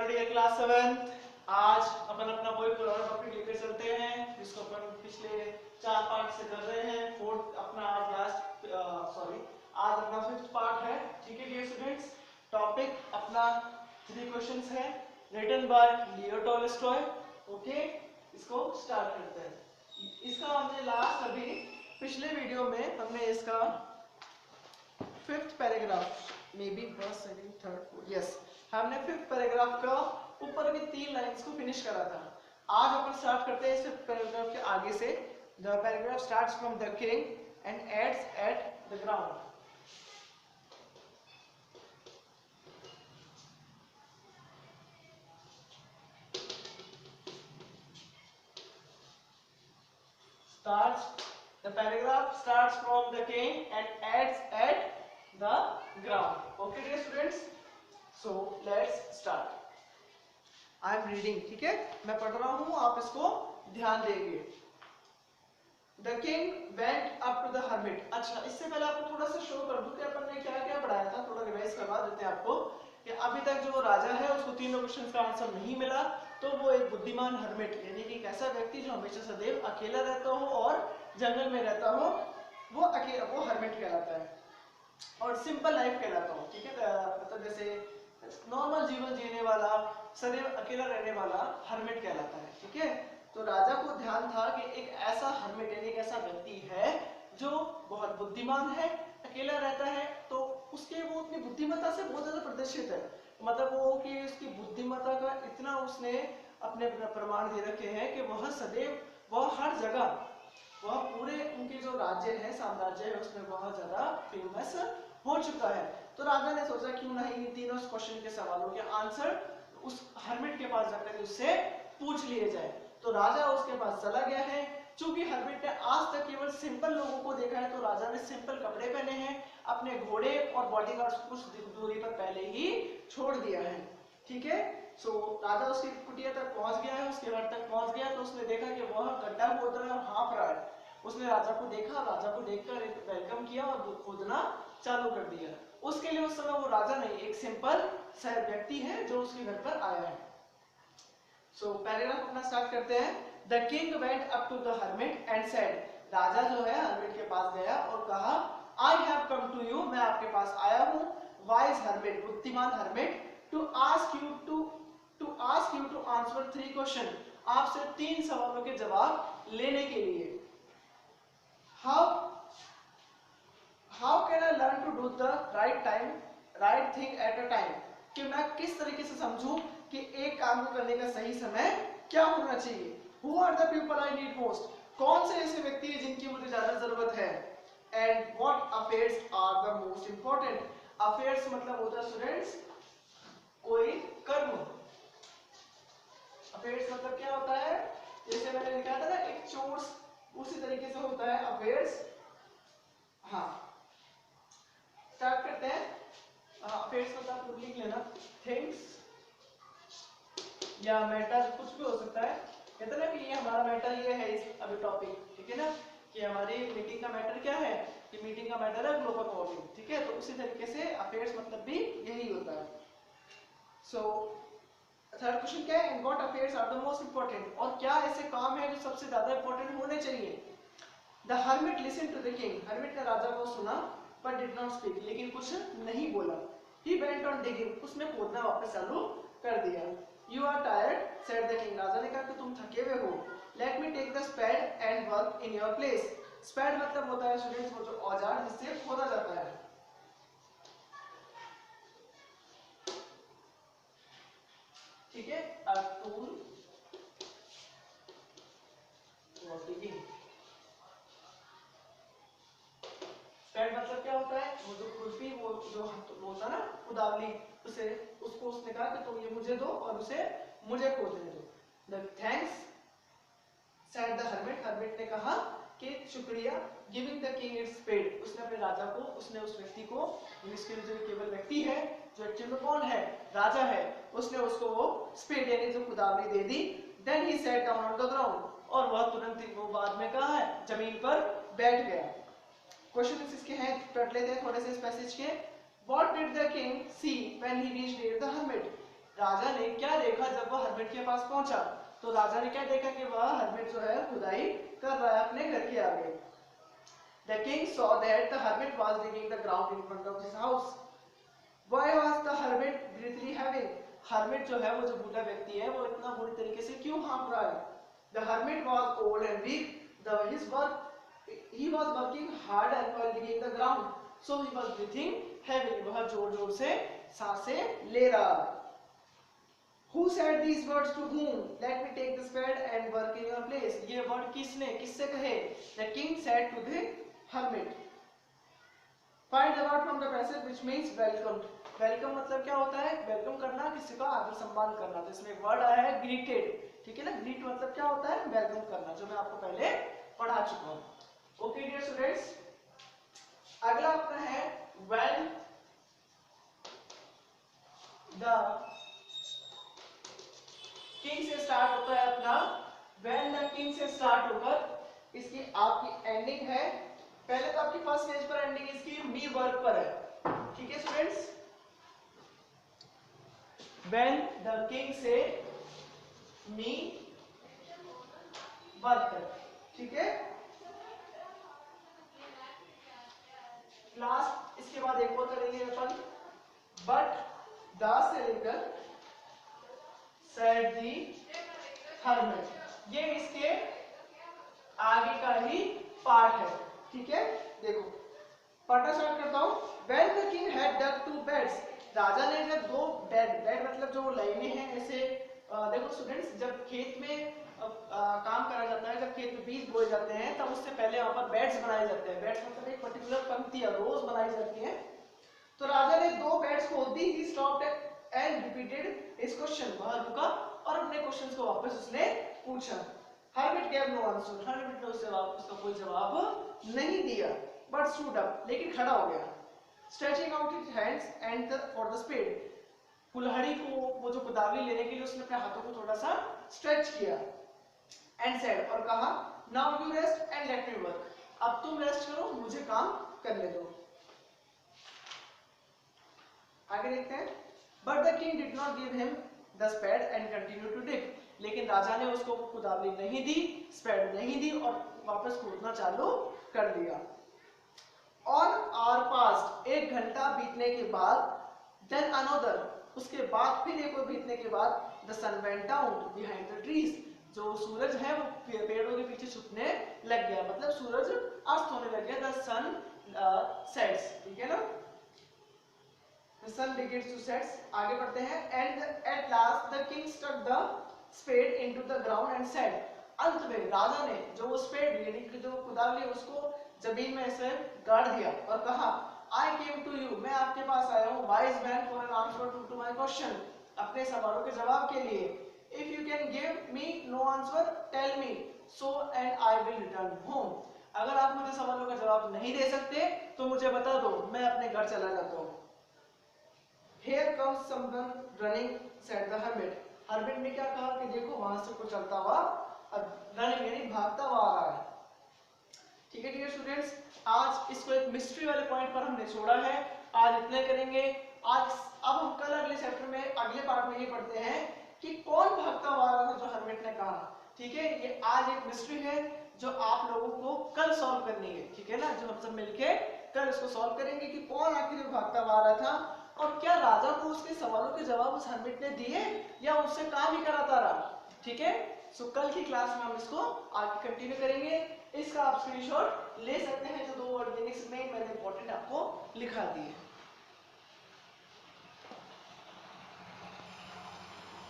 Hello dear class 7th। आज अपन अपना कोई पुराना टॉपिक लेकर चलते हैं जिसको अपन पिछले 4 पार्ट से कर रहे हैं। फोर्थ अपना आज लास्ट आज अपना 5th पार्ट है। ठीक है डियर स्टूडेंट्स, टॉपिक अपना 3 क्वेश्चंस है written by Leo Tolstoy. Okay, इसको स्टार्ट करते हैं। इसका हमने लास्ट अभी पिछले वीडियो में हमने इसका 5th paragraph may be first second third fourth yes हमने 5th पैराग्राफ का ऊपर की 3 लाइंस को फिनिश करा था। आज अपन स्टार्ट करते हैं इस 5th पैराग्राफ के आगे से। The paragraph starts from the king and ends at the ground. The paragraph starts from the king and ends at the ground. Okay dear students, so let's start. I am reading, ठीक है, मैं पढ़ रहा हूँ, आप इसको ध्यान देंगे। The king went up to the hermit। अच्छा, इससे पहले आपको थोड़ा सा शो कर दूं कि अपन ने क्या क्या पढ़ाया था, थोड़ा रिवाइज करवा देते हैं आपको कि अभी तक जो राजा है उसको तीनों क्वेश्चंस का आंसर नहीं मिला, तो वो एक बुद्धिमान हर्मिट यानी कि एक ऐसा व्यक्ति जो हमेशा सदैव अकेला रहता हो और जंगल में रहता हो, वो हर्मिट कहलाता है और सिंपल लाइफ कहलाता हो। ठीक है, मतलब जैसे नॉर्मल जीवन जीने वाला, सदैव अकेला रहने वाला हर्मिट कहलाता है। ठीक है, तो राजा को ध्यान था कि एक ऐसा हर्मिट यानी एक ऐसा व्यक्ति है जो बहुत बुद्धिमान है, अकेला रहता है, तो उसके वो अपनी बुद्धिमत्ता से बहुत ज्यादा प्रदर्शित है। मतलब वो कि उसकी बुद्धिमत्ता का इतना उसने अपने प्रमाण दे रखे हैं कि वह सदैव, वह हर जगह, वह पूरे उनके जो राज्य है, साम्राज्य है, उसमें बहुत ज्यादा फेमस हो चुका है। तो राजा ने सोचा क्यों नहीं इन तीनों क्वेश्चन के सवालों के आंसर उस हर्मिट के पास जाकर उससे पूछ लिए जाए। तो राजा उसके पास चला गया है। चूंकि हर्मिट ने आज तक केवल सिंपल लोगों को देखा है, तो राजा ने सिंपल कपड़े पहने हैं, अपने घोड़े और बॉडीगार्ड्स को कुछ दूरी पर पहले ही छोड़ दिया है। ठीक है, सो राजा उसकी कुटिया तक पहुंच गया है, उसके घर तक पहुंच गया, तो उसने देखा कि वह गड्ढा खोद रहा है और हाँफ रहा है। उसने राजा को देखा, राजा को देखकर एक वेलकम किया और खोदना चालू कर दिया। उसके लिए उस समय वो राजा नहीं, एक सिंपल व्यक्ति है जो उसके घर पर आया है। सो पैराग्राफ अपना स्टार्ट करते हैं। The king went up to the hermit and said. राजा जो है हर्मिट के पास गया और कहा, I have come to you, मैं आपके पास आया हूँ, वाइज हर्मिट, बुद्धिमान hermit, to ask you to answer 3 question, आपसे 3 सवालों के जवाब लेने के लिए। How can I learn to do the right thing at a time? कि मैं किस तरीके से समझूं कि एक काम को करने का सही समय क्या होना चाहिए। Who are the people I need most? कौन से ऐसे व्यक्ति हैं जिनकी मुझे ज्यादा जरूरत है। And what affairs are the most important? Affairs मतलब होता है स्टूडेंट्स कोई कर्म। Affairs मतलब क्या होता है, जैसे मैंने लिखा था ना एक चोर्स, उसी तरीके से होता है अफेयर्स। हाँ, स्टार्ट करते हैं। अफेयर्स मतलब आप लिख लेना, थिंग्स या मैटर, कुछ भी हो सकता है। कहते ना कि ये हमारा मैटर ये है इस अभी टॉपिक, ठीक है ना, कि हमारी मीटिंग का मैटर क्या है, कि मीटिंग का मैटर है ग्लोबल वार्मिंग। ठीक है, तो उसी तरीके से अफेयर्स मतलब भी यही होता है। सो थर्ड क्वेश्चन क्या है, and what affairs are the most important, और क्या ऐसे काम है जो सबसे ज्यादा इंपॉर्टेंट होने चाहिए। The hermit listen to the king. Hermit ने राजा को सुना बट डिड नॉट स्पीक, लेकिन कुछ नहीं बोला। ही वेंट ऑन डिगिंग, उसने खोदना वापस चालू कर दिया। You are tired said the king. राजा ने कहा कि तुम थके हुए हो। Let me take the spade and work in your place. Spade मतलब होता है स्टूडेंट्स वो जो औजार जिससे खोदा जाता है। ठीक है, अ टूल फॉर डिगिंग। स्पैड मतलब क्या होता है, वो जो खुरपी, वो जो होता है ना कुदावली, उसको उसने कहा कि तुम ये मुझे दो और उसे मुझे खोदने दो। The thanks said the hermit. Hermit ने कहा कि शुक्रिया। Giving the king its spade. उसने अपने राजा को, उसने उस व्यक्ति को, जिसके जो केवल व्यक्ति है, जो एक्चुअल में कौन है, राजा है, उसने उसको वो स्पेड यानी जो कुदावली दे दी। Then he sat down on the ground, और वह तुरंत वो बाद में कहा है जमीन पर बैठ गया। क्वेश्चन इसके हैं, पढ़ लेते हैं थोड़े से इस पैसेज के। What did the king see when he reached near the hermit? राजा ने क्या देखा जब वह हर्मिट के पास पहुंचा? तो राजा ने क्या देखा कि वह हर्मिट जो है खुदाई कर रहा है अपने घर के आगे। The king saw that the hermit was digging the ground in front of his house. Why was the hermit breathily having? hermit जो है वो जो बूढ़ा व्यक्ति है वो इतना बुरी तरीके से क्यों हाँफ रहा है? The hermit was old and weak. He was working hard and while digging the ground, so he was breathing heavily. वह जोर जोर से सांसें ले रहा है। Who said these words to whom? Let me take the spade and work in your place. ये word किसने किससे कहे? The king said to the hermit. Find the word from the passage which means welcome. Welcome मतलब क्या होता है? Welcome करना, किसी का आदर सम्मान करना। तो इसमें वर्ड आया है greeted, ठीक है ना? greet मतलब क्या होता है? वेलकम करना, जो मैं आपको पहले पढ़ा चुका हूँ। Okay dear students, अगला अपना है when the king से स्टार्ट होता है अपना when the king से स्टार्ट होकर इसकी आपकी एंडिंग है। पहले तो आपकी फर्स्ट पेज पर एंडिंग इसकी मी वर्ब पर है, ठीक है स्टूडेंट्स। when the king से मी वर्ब पर, ठीक है। लास्ट इसके बाद एक और करेंगे अपन बट द से लेकर said the hermit, ये इसके आगे का ही पार्ट है, ठीक है। देखो पढ़ना स्टार्ट करता हूँ। When the king had dug 2 beds, राजा ने जब 2 बेड मतलब जो लाइनें हैं ऐसे देखो स्टूडेंट्स, जब खेत में काम करा जाता है, जब खेत में बीज बोए जाते हैं तब उससे पहले वहां पर बेड्स बनाए जाते हैं। बेड्स मतलब एक पर्टिकुलर पंक्तियां रोज बनाई जाती हैं। तो राजा ने 2 बेड्स खोद दी। He stopped and repeated his question, वहां रुका और अपने क्वेश्चंस को वापस उसने पूछा। Hermit gave no answer, hermit ने उसका कोई जवाब नहीं दिया। बट स्टूड अप, लेकिन खड़ा हो गया। Stretching out his hands and for the spade, कुल्हाड़ी को वो जो कुदावली लेने के लिए उसने अपने हाथों को थोड़ा सा स्ट्रेच किया। एंड सेड, और कहा now you rest and let me work, अब तुम रेस्ट करो मुझे काम करने दो। आगे देखते हैं। But the king did not give him the spade and continue to dig, लेकिन राजा ने उसको कुदावली नहीं दी, स्पेड नहीं दी और वापस कूदना चालू कर दिया। ऑन आवर पास्ट, 1 घंटा बीतने के बाद, देन अनदर, उसके बाद फिर एक और बीतने के बाद, the sun went down behind the trees, जो सूरज है वो पेड़ों के पीछे छुपने लग गया, मतलब सूरज अस्त होने लग गया। द सन सेट्स, ठीक है ना, the sun begins to set। आगे बढ़ते हैं। and at last the king stuck the spade into the ground and said, अंत में राजा ने जो वो स्पेड यानी कि जो कुदावली उसको जमीन में ऐसे गाड़ दिया और कहा I came to you, मैं आपके पास आया हूँ, wise man for an answer to my question, अपने सवालों के जवाब के लिए। if you can give me no answer tell me so and I will return home, अगर आप मुझे सवालों का जवाब नहीं दे सकते तो मुझे बता दो, मैं अपने घर चला जाता हूँ। Here comes someone running, said the hermit. hermit ने क्या कहा कि देखो वहां से कोई चलता हुआ रनिंग यानी भागता हुआ आ रहा है। ठीक है डियर स्टूडेंट्स, आज इसको एक मिस्ट्री वाले पॉइंट पर हमने छोड़ा है। आज इतने करेंगे। आज अब हम कल अगले चैप्टर में अगले पार्ट में ये पढ़ते हैं कि कौन भागता हुआ आ रहा था जो hermit ने कहा। ठीक है, ये आज एक मिस्ट्री है जो आप लोगों को कल सॉल्व करनी है। ठीक है ना, जो हम सब मिलके कल इसको सॉल्व करेंगे कि कौन आखिर भागता हुआ आ रहा था और क्या राजा को उसके सवालों के जवाब उस hermit ने दिए या उससे काम ही कराता रहा। ठीक है, सो कल की क्लास में हम इसको आगे कंटिन्यू करेंगे। इसका आप स्क्रीनशॉट ले सकते हैं, जो 2 वर्ड मैंने इंपॉर्टेंट आपको लिखा दिए।